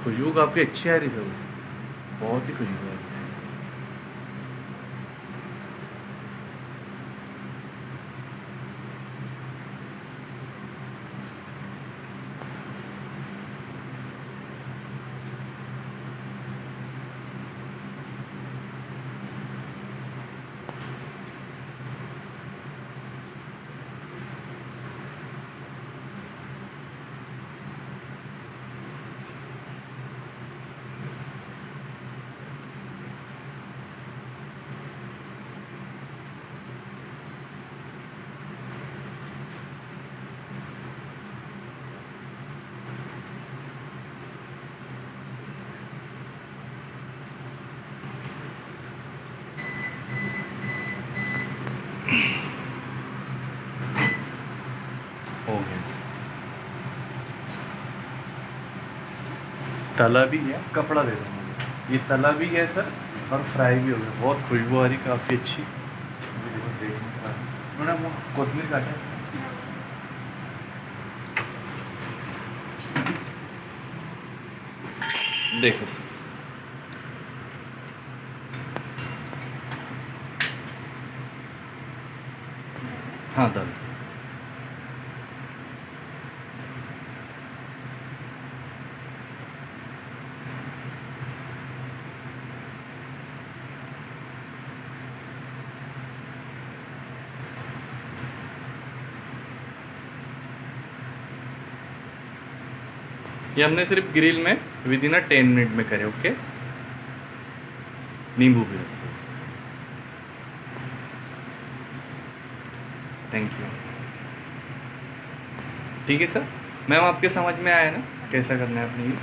खुशबू काफ़ी अच्छी आ रही है सर, बहुत ही खुशबू आ रही है। हो गया। तला भी है, कपड़ा दे दो मुझे। ये तला भी है सर, और फ्राई भी हो गया। बहुत खुशबू आ रही, काफ़ी अच्छी। अभी देखो, देखने के बाद मैडम वो कोथिमीर काटे। देखो सर, हाँ तला। ये हमने सिर्फ ग्रिल में विद इन 10 मिनट में करे। ओके, नींबू भी रखते हैं। Thank you. ठीक है सर, मैम आपके समझ में आया ना कैसा करना है अपनी?